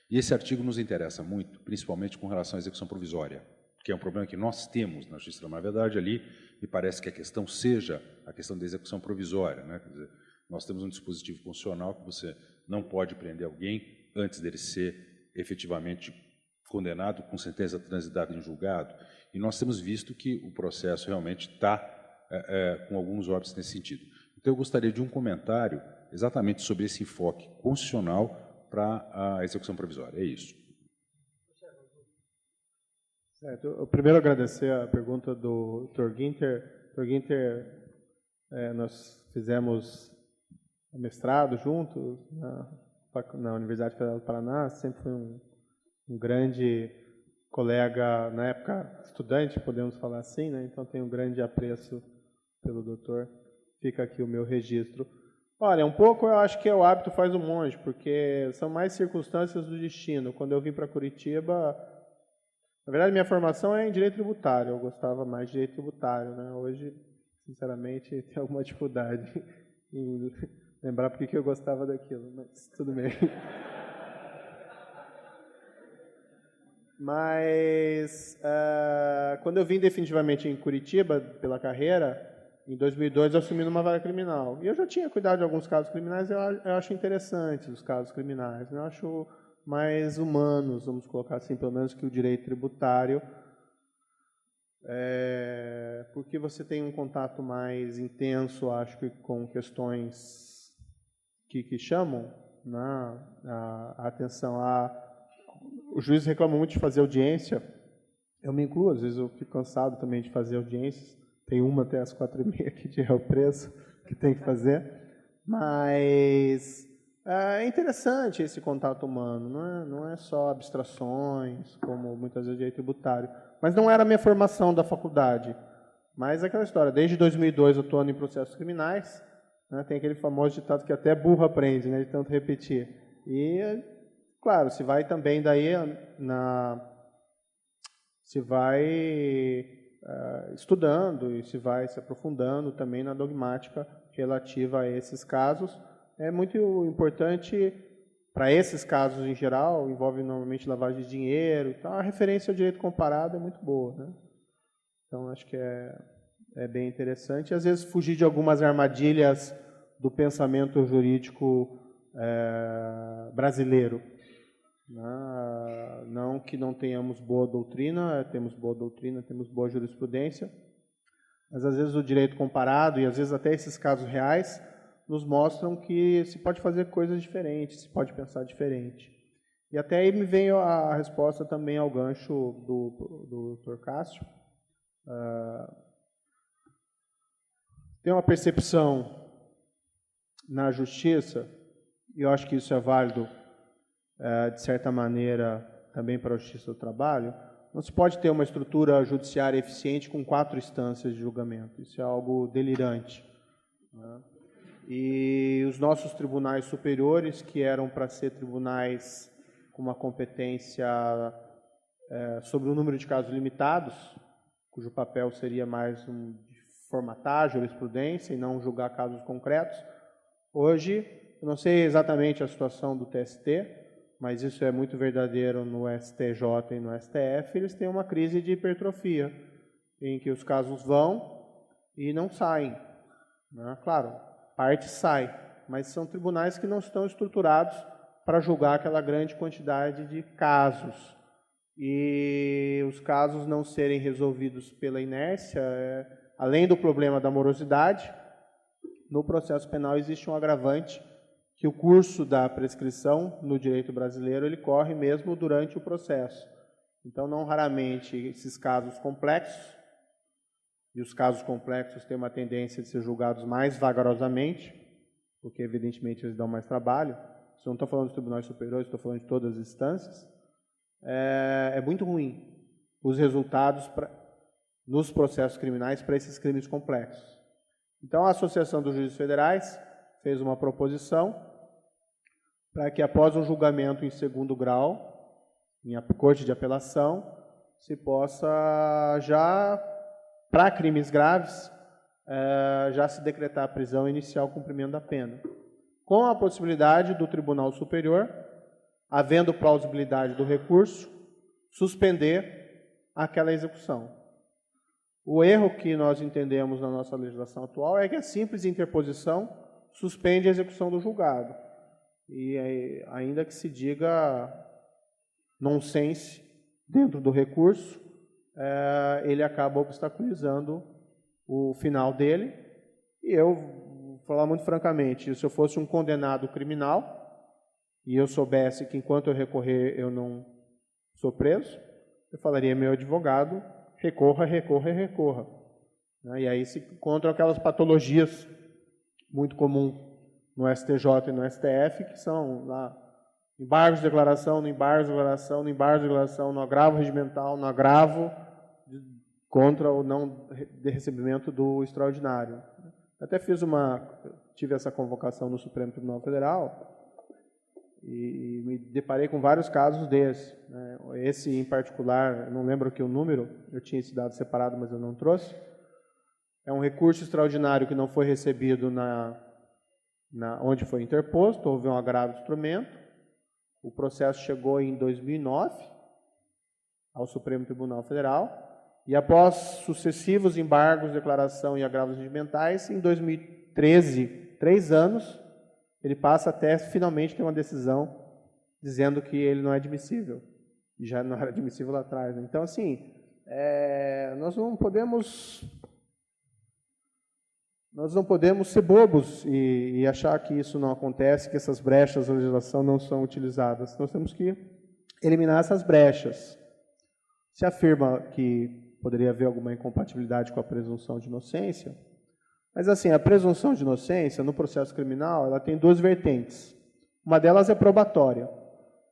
E esse artigo nos interessa muito, principalmente com relação à execução provisória, que é um problema que nós temos na justiça. Na verdade, ali, me parece que a questão seja a questão da execução provisória, né? Quer dizer, nós temos um dispositivo constitucional que você não pode prender alguém antes dele ser efetivamente condenado com sentença transitada em julgado, e nós temos visto que o processo realmente está com alguns óbitos nesse sentido. Então, eu gostaria de um comentário exatamente sobre esse enfoque constitucional para a execução provisória. É isso. Certo. Eu primeiro agradecer a pergunta do Dr. Ginter. Dr. Ginter, nós fizemos mestrado juntos na Universidade Federal do Paraná, sempre foi um grande colega, na época estudante, podemos falar assim, né? Então tenho um grande apreço pelo doutor. Fica aqui o meu registro. Olha, um pouco eu acho que o hábito faz o monge, porque são mais circunstâncias do destino. Quando eu vim para Curitiba, na verdade minha formação é em direito tributário, eu gostava mais de direito tributário, né? Hoje, sinceramente, tenho alguma dificuldade em lembrar porque que eu gostava daquilo, mas tudo bem. Mas, quando eu vim definitivamente em Curitiba, pela carreira, em 2002 eu assumi numa vara criminal. E eu já tinha cuidado de alguns casos criminais, eu acho interessantes os casos criminais. Eu acho mais humanos, vamos colocar assim, pelo menos que o direito tributário, porque você tem um contato mais intenso, acho que com questões que chamam, né, a atenção. O juiz reclama muito de fazer audiência, eu me incluo, às vezes eu fico cansado também de fazer audiências, tem uma até às 4h30 aqui de réu preso, que tem que fazer, mas é interessante esse contato humano, não é só abstrações, como muitas vezes o direito tributário, mas não era a minha formação da faculdade, mas aquela história, desde 2002 eu estou em processos criminais, né, tem aquele famoso ditado que até burro aprende, né, de tanto repetir, e Claro, se vai também daí se vai estudando e se vai se aprofundando também na dogmática relativa a esses casos. É muito importante, para esses casos em geral, envolve normalmente lavagem de dinheiro e tal, a referência ao direito comparado é muito boa, né? Então, acho que é bem interessante. E, às vezes, fugir de algumas armadilhas do pensamento jurídico brasileiro. Não que não tenhamos boa doutrina, temos boa jurisprudência, mas às vezes o direito comparado e às vezes até esses casos reais nos mostram que se pode fazer coisas diferentes, se pode pensar diferente. E até aí me vem a resposta também ao gancho do Dr. Cássio. Tem uma percepção na justiça, e eu acho que isso é válido de certa maneira também para a justiça do trabalho. Não se pode ter uma estrutura judiciária eficiente com 4 instâncias de julgamento. Isso é algo delirante, né? E os nossos tribunais superiores, que eram para ser tribunais com uma competência sobre um número de casos limitados, cujo papel seria mais de formatar jurisprudência e não julgar casos concretos, hoje, eu não sei exatamente a situação do TST, mas isso é muito verdadeiro no STJ e no STF, eles têm uma crise de hipertrofia, em que os casos vão e não saem, né? Claro, parte sai, mas são tribunais que não estão estruturados para julgar aquela grande quantidade de casos. E os casos não serem resolvidos pela inércia, além do problema da morosidade, no processo penal existe um agravante, que o curso da prescrição no direito brasileiro ele corre mesmo durante o processo. Então, não raramente, esses casos complexos, e os casos complexos têm uma tendência de ser julgados mais vagarosamente, porque, evidentemente, eles dão mais trabalho. Se eu não estou falando dos tribunais superiores, estou falando de todas as instâncias. É muito ruim os resultados nos processos criminais para esses crimes complexos. Então, a Associação dos Juízes Federais fez uma proposição para que, após um julgamento em segundo grau, em corte de apelação, se possa já, para crimes graves, já se decretar a prisão e iniciar o cumprimento da pena, com a possibilidade do Tribunal Superior, havendo plausibilidade do recurso, suspender aquela execução. O erro que nós entendemos na nossa legislação atual é que a simples interposição suspende a execução do julgado. E ainda que se diga nonsense dentro do recurso, ele acaba obstaculizando o final dele. E eu vou falar muito francamente, se eu fosse um condenado criminal e eu soubesse que enquanto eu recorrer eu não sou preso, eu falaria, meu advogado, recorra, recorra e recorra. E aí se encontram aquelas patologias muito comuns no STJ e no STF, que são lá, embargos de declaração, no embargo de declaração, no embargo de declaração, no agravo regimental, no agravo contra o não de recebimento do extraordinário. Até tive essa convocação no Supremo Tribunal Federal e me deparei com vários casos desses, né? Esse em particular, não lembro aqui o número, eu tinha esse dado separado, mas eu não trouxe. É um recurso extraordinário que não foi recebido onde foi interposto, houve um agravo de instrumento. O processo chegou em 2009 ao Supremo Tribunal Federal e após sucessivos embargos, declaração e agravos regimentais, em 2013, 3 anos, ele passa até finalmente ter uma decisão dizendo que ele não é admissível. E já não era admissível lá atrás, né? Então, assim, nós não podemos ser bobos e achar que isso não acontece, que essas brechas da legislação não são utilizadas. Nós temos que eliminar essas brechas. Se afirma que poderia haver alguma incompatibilidade com a presunção de inocência, mas assim, a presunção de inocência no processo criminal, ela tem 2 vertentes. Uma delas é probatória,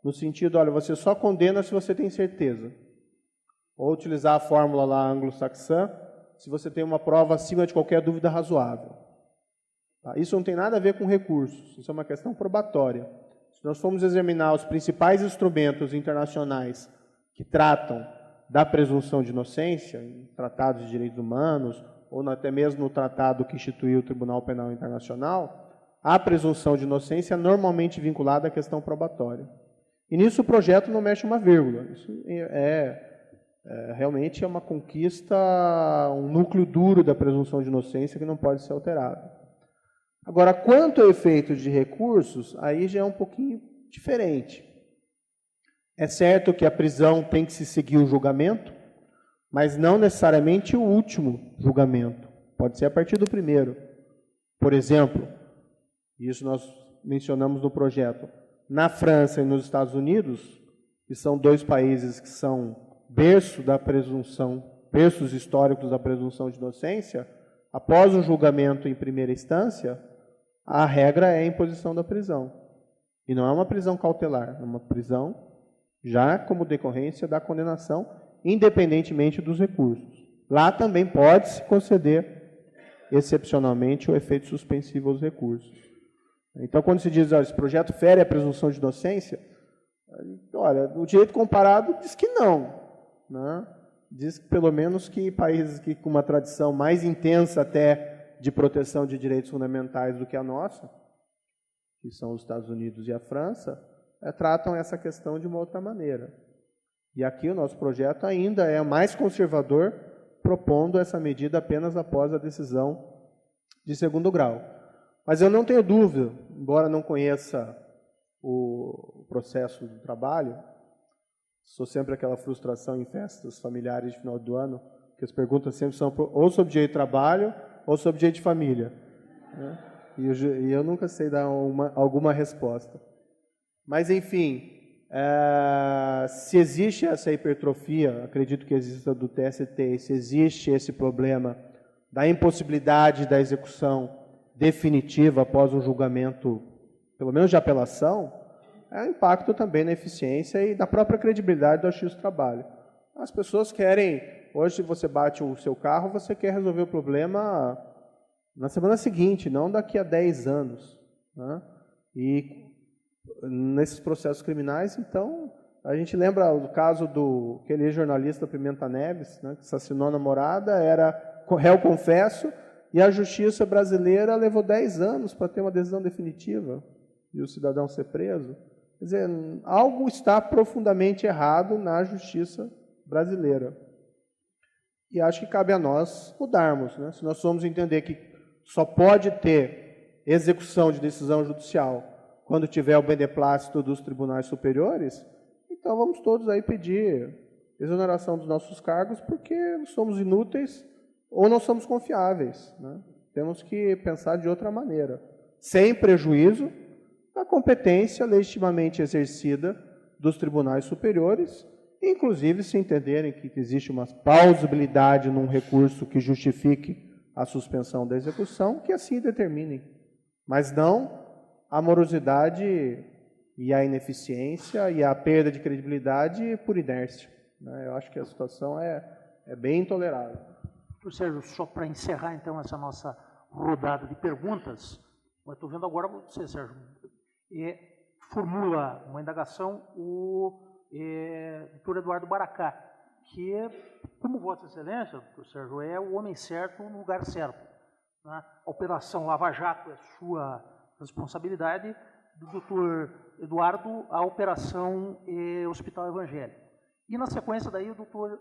no sentido, olha, você só condena se você tem certeza. Ou utilizar a fórmula lá anglo-saxã, se você tem uma prova acima de qualquer dúvida razoável. Tá? Isso não tem nada a ver com recursos, isso é uma questão probatória. Se nós formos examinar os principais instrumentos internacionais que tratam da presunção de inocência, em tratados de direitos humanos, ou até mesmo no tratado que instituiu o Tribunal Penal Internacional, a presunção de inocência é normalmente vinculada à questão probatória. E nisso o projeto não mexe uma vírgula. Isso realmente é uma conquista, um núcleo duro da presunção de inocência que não pode ser alterado. Agora, quanto ao efeito de recursos, aí já é um pouquinho diferente. É certo que a prisão tem que se seguir o julgamento, mas não necessariamente o último julgamento. Pode ser a partir do primeiro. Por exemplo, isso nós mencionamos no projeto, na França e nos Estados Unidos, que são dois países que são berço da presunção, berços históricos da presunção de inocência, após um julgamento em primeira instância, a regra é a imposição da prisão. E não é uma prisão cautelar, é uma prisão já como decorrência da condenação, independentemente dos recursos. Lá também pode-se conceder, excepcionalmente, o efeito suspensivo aos recursos. Então, quando se diz, olha, esse projeto fere a presunção de inocência, olha, o direito comparado diz que não, né? Diz que, pelo menos, que países que, com uma tradição mais intensa até de proteção de direitos fundamentais do que a nossa, que são os Estados Unidos e a França, tratam essa questão de uma outra maneira. E aqui o nosso projeto ainda é mais conservador, propondo essa medida apenas após a decisão de segundo grau. Mas eu não tenho dúvida, embora não conheça o processo do trabalho, sou sempre aquela frustração em festas familiares de final do ano, que as perguntas sempre são ou sobre direito de trabalho ou sobre direito de família, né? E eu nunca sei dar alguma resposta. Mas, enfim, se existe essa hipertrofia, acredito que exista do TST, se existe esse problema da impossibilidade da execução definitiva após um julgamento, pelo menos de apelação, é um impacto também na eficiência e na própria credibilidade do justiça do trabalho. As pessoas querem, hoje você bate o seu carro, você quer resolver o problema na semana seguinte, não daqui a 10 anos. Né? E nesses processos criminais, então, a gente lembra o caso do aquele jornalista Pimenta Neves, né, que assassinou a namorada, era réu confesso, e a justiça brasileira levou 10 anos para ter uma decisão definitiva e o cidadão ser preso. Quer dizer, algo está profundamente errado na justiça brasileira. E acho que cabe a nós mudarmos, né? Se nós vamos entender que só pode ter execução de decisão judicial quando tiver o beneplácito dos tribunais superiores, então vamos todos aí pedir exoneração dos nossos cargos porque somos inúteis ou não somos confiáveis, né? Temos que pensar de outra maneira, sem prejuízo da competência legitimamente exercida dos tribunais superiores, inclusive se entenderem que existe uma plausibilidade num recurso que justifique a suspensão da execução, que assim determinem, mas não a morosidade e a ineficiência e a perda de credibilidade por inércia, né? Eu acho que a situação é bem intolerável. Doutor Sérgio, só para encerrar então essa nossa rodada de perguntas, eu estou vendo agora você, Sérgio, formula uma indagação o doutor Eduardo Baracá, que, como Vossa Excelência, doutor Sérgio, é o homem certo no lugar certo. Né? A Operação Lava Jato é sua responsabilidade, do doutor Eduardo, a Operação Hospital Evangélico. E, na sequência, daí, o doutor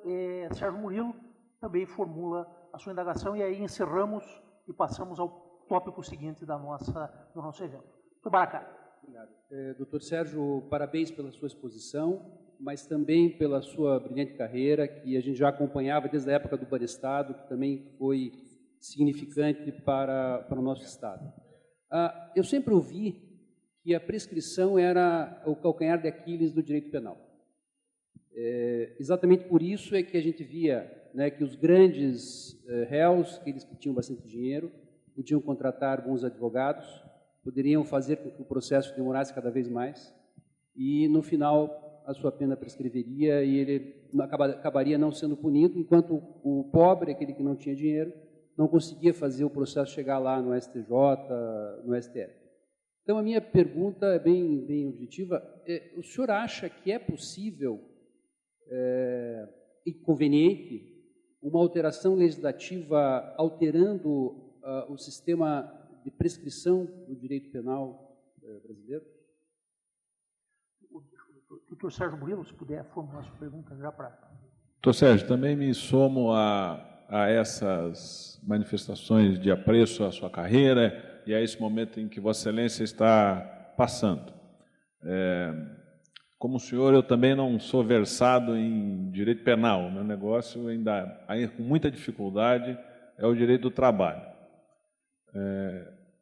Sérgio Murilo também formula a sua indagação, e aí encerramos e passamos ao tópico seguinte do nosso evento. Doutor Baracá. Obrigado. Doutor Sérgio, parabéns pela sua exposição, mas também pela sua brilhante carreira, que a gente já acompanhava desde a época do Banestado, que também foi significante para o nosso Estado. Eu sempre ouvi que a prescrição era o calcanhar de Aquiles do direito penal. Exatamente por isso é que a gente via, né, que os grandes réus, aqueles que tinham bastante dinheiro, podiam contratar bons advogados, poderiam fazer com que o processo demorasse cada vez mais e, no final, a sua pena prescreveria e ele acabaria não sendo punido, enquanto o pobre, aquele que não tinha dinheiro, não conseguia fazer o processo chegar lá no STJ, no STF. Então, a minha pergunta é bem objetiva. O senhor acha que é possível e conveniente uma alteração legislativa alterando o sistema de prescrição do direito penal brasileiro? Doutor Sérgio Murilo, se puder formular sua pergunta já para... Doutor Sérgio, também me somo a essas manifestações de apreço à sua carreira e a esse momento em que Vossa Excelência está passando. Como o senhor, eu também não sou versado em direito penal. O meu negócio, ainda com muita dificuldade, é o direito do trabalho.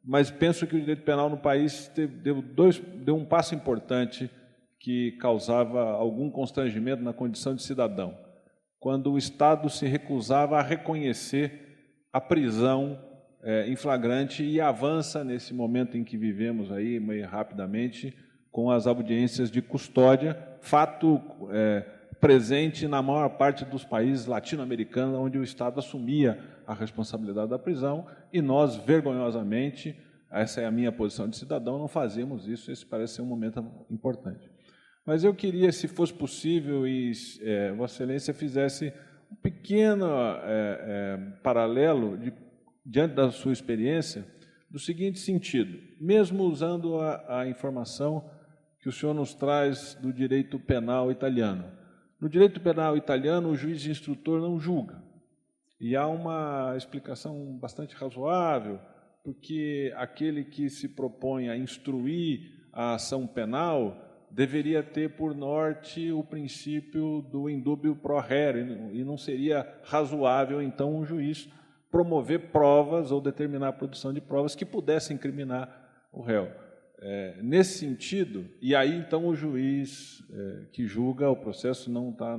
Mas penso que o direito penal no país deu um passo importante que causava algum constrangimento na condição de cidadão, quando o Estado se recusava a reconhecer a prisão em flagrante e avança nesse momento em que vivemos aí, meio rapidamente, com as audiências de custódia, fato presente na maior parte dos países latino-americanos, onde o Estado assumia a responsabilidade da prisão, e nós, vergonhosamente, essa é a minha posição de cidadão, não fazemos isso. Esse parece ser um momento importante. Mas eu queria, se fosse possível, e Vossa Excelência fizesse um pequeno paralelo, diante da sua experiência, do seguinte sentido: mesmo usando a informação que o senhor nos traz do direito penal italiano. No direito penal italiano, o juiz instrutor não julga. E há uma explicação bastante razoável, porque aquele que se propõe a instruir a ação penal deveria ter por norte o princípio do indubio pro rere, e não seria razoável, então, um juiz promover provas ou determinar a produção de provas que pudessem incriminar o réu. Nesse sentido, e aí, então, o juiz que julga, o processo não está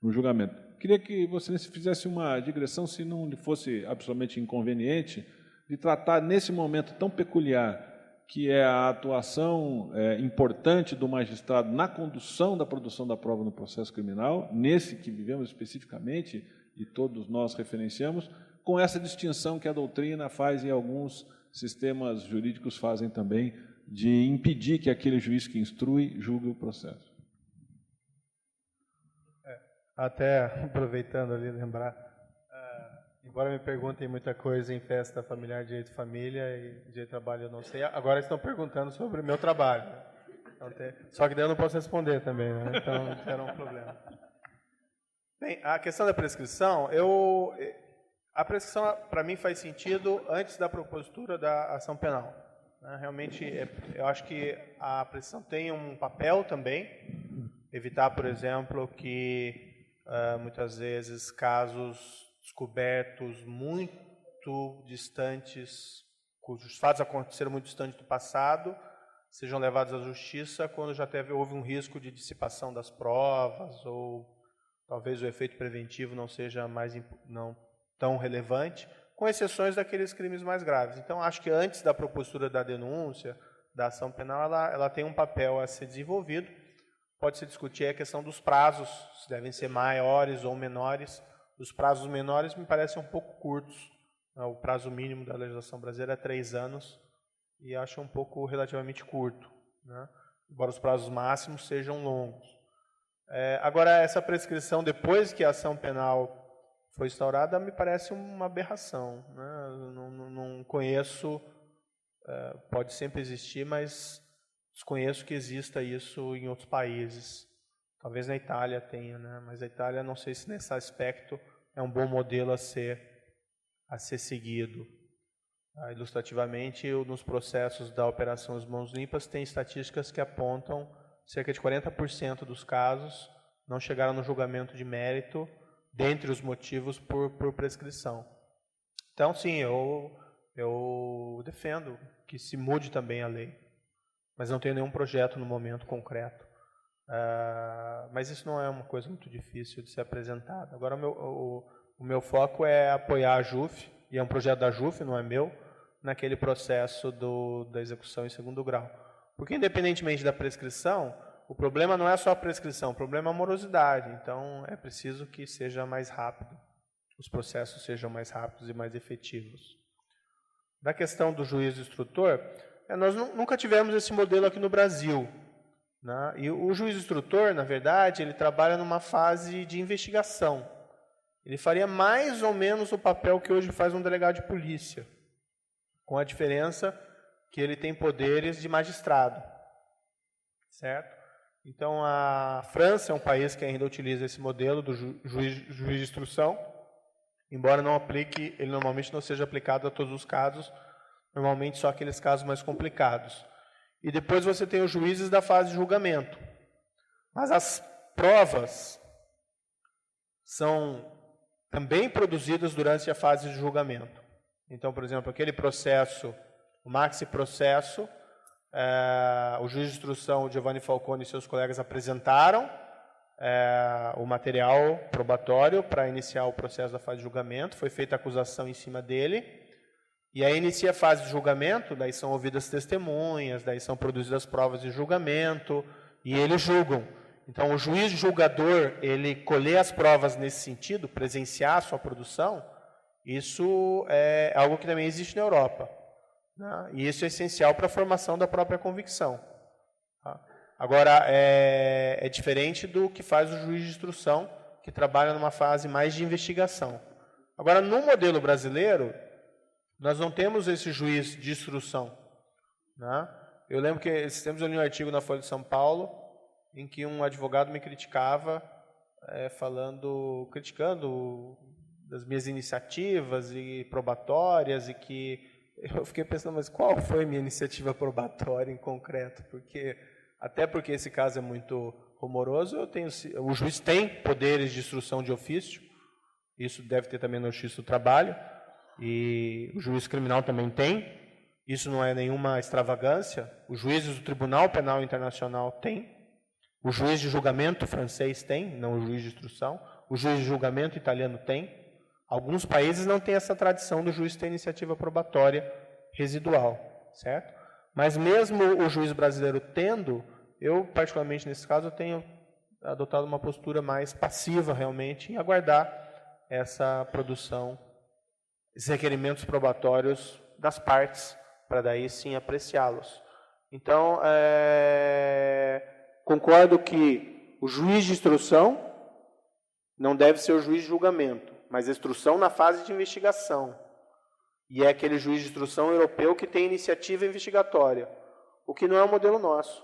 no julgamento. Queria que você fizesse uma digressão, se não lhe fosse absolutamente inconveniente, de tratar nesse momento tão peculiar, que é a atuação importante do magistrado na condução da produção da prova no processo criminal, nesse que vivemos especificamente, e todos nós referenciamos, com essa distinção que a doutrina faz e alguns sistemas jurídicos fazem também, de impedir que aquele juiz que instrui julgue o processo. Até aproveitando ali, lembrar, embora me perguntem muita coisa em festa familiar, direito de família e direito de trabalho, eu não sei. Agora estão perguntando sobre o meu trabalho. Então, só que daí eu não posso responder também, né? Então era um problema. Bem, a questão da prescrição, a prescrição para mim faz sentido antes da propositura da ação penal. Realmente, eu acho que a prescrição tem um papel também, evitar, por exemplo, que muitas vezes casos descobertos muito distantes, cujos fatos aconteceram muito distantes do passado, sejam levados à justiça quando já houve um risco de dissipação das provas, ou talvez o efeito preventivo não seja não tão relevante, com exceções daqueles crimes mais graves. Então, acho que antes da propositura da denúncia, da ação penal, ela tem um papel a ser desenvolvido. Pode-se discutir a questão dos prazos, se devem ser maiores ou menores. Os prazos menores me parecem um pouco curtos. O prazo mínimo da legislação brasileira é 3 anos e acho um pouco relativamente curto, né? Embora os prazos máximos sejam longos. Agora, essa prescrição depois que a ação penal foi instaurada me parece uma aberração, né? Não conheço, pode sempre existir, mas desconheço que exista isso em outros países. Talvez na Itália tenha, né? Mas a Itália, não sei se nesse aspecto é um bom modelo a ser seguido. Ilustrativamente, nos processos da Operação As Mãos Limpas, tem estatísticas que apontam cerca de 40% dos casos não chegaram no julgamento de mérito, dentre os motivos por prescrição. Então, sim, eu defendo que se mude também a lei, mas não tenho nenhum projeto no momento concreto. Mas isso não é uma coisa muito difícil de ser apresentada. Agora, o meu foco é apoiar a JUF, e é um projeto da JUF, não é meu, naquele processo da execução em segundo grau. Porque, independentemente da prescrição, o problema não é só a prescrição, o problema é a morosidade. Então, é preciso que seja mais rápido, os processos sejam mais rápidos e mais efetivos. da questão do juiz instrutor, nós nunca tivemos esse modelo aqui no Brasil, né? E o juiz instrutor, na verdade, ele trabalha numa fase de investigação. Ele faria mais ou menos o papel que hoje faz um delegado de polícia, com a diferença que ele tem poderes de magistrado, certo? Então, a França é um país que ainda utiliza esse modelo do juiz de instrução, embora não aplique, ele normalmente não seja aplicado a todos os casos, normalmente só aqueles casos mais complicados. E depois você tem os juízes da fase de julgamento. Mas as provas são também produzidas durante a fase de julgamento. Então, por exemplo, aquele processo, o maxi processo, o juiz de instrução, Giovanni Falcone e seus colegas apresentaram o material probatório para iniciar o processo da fase de julgamento, foi feita a acusação em cima dele, e aí inicia a fase de julgamento, daí são ouvidas testemunhas, daí são produzidas provas de julgamento, e eles julgam. Então, o juiz julgador, ele colher as provas nesse sentido, presenciar a sua produção, isso é algo que também existe na Europa, né? E isso é essencial para a formação da própria convicção. Tá? Agora, é diferente do que faz o juiz de instrução, que trabalha numa fase mais de investigação. Agora, no modelo brasileiro, nós não temos esse juiz de instrução, né? Eu lembro que esses tempos eu li um artigo na Folha de São Paulo, em que um advogado me criticava, criticando das minhas iniciativas e probatórias, e que eu fiquei pensando, mas qual foi a minha iniciativa probatória em concreto? Até porque esse caso é muito rumoroso, o juiz tem poderes de instrução de ofício, isso deve ter também no Justiça do Trabalho, e o juiz criminal também tem, isso não é nenhuma extravagância, os juízes do Tribunal Penal Internacional têm, o juiz de julgamento francês tem, não o juiz de instrução, o juiz de julgamento italiano tem. Alguns países não têm essa tradição do juiz ter iniciativa probatória residual, certo? Mas mesmo o juiz brasileiro tendo, eu particularmente nesse caso, eu tenho adotado uma postura mais passiva realmente em aguardar essa produção, esses requerimentos probatórios das partes, para daí sim apreciá-los. Então, concordo que o juiz de instrução não deve ser o juiz de julgamento, mas a instrução na fase de investigação. E é aquele juiz de instrução europeu que tem iniciativa investigatória, o que não é o modelo nosso.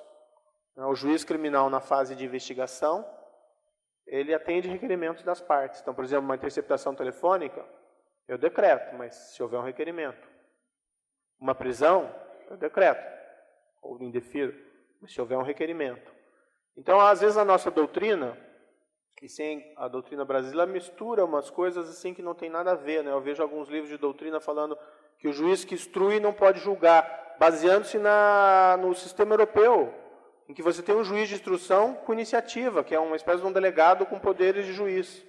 O juiz criminal na fase de investigação, ele atende requerimentos das partes. Então, por exemplo, uma interceptação telefônica, eu decreto, mas se houver um requerimento. Uma prisão, eu decreto, ou indefiro, mas se houver um requerimento. Então, às vezes, a nossa doutrina, e sim, a doutrina brasileira mistura umas coisas assim que não tem nada a ver, né? Eu vejo alguns livros de doutrina falando que o juiz que instrui não pode julgar, baseando-se no sistema europeu, em que você tem um juiz de instrução com iniciativa, que é uma espécie de um delegado com poderes de juiz.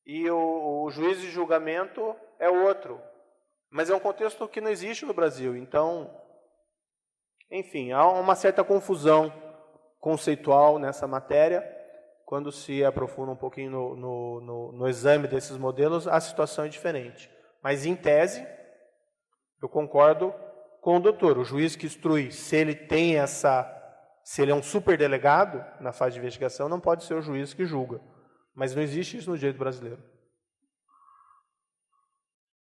E o juiz de julgamento é outro. Mas é um contexto que não existe no Brasil. Então, enfim, há uma certa confusão conceitual nessa matéria. Quando se aprofunda um pouquinho no exame desses modelos, a situação é diferente. Mas, em tese, eu concordo com o doutor. O juiz que instrui, se ele é um superdelegado na fase de investigação, não pode ser o juiz que julga. Mas não existe isso no direito brasileiro.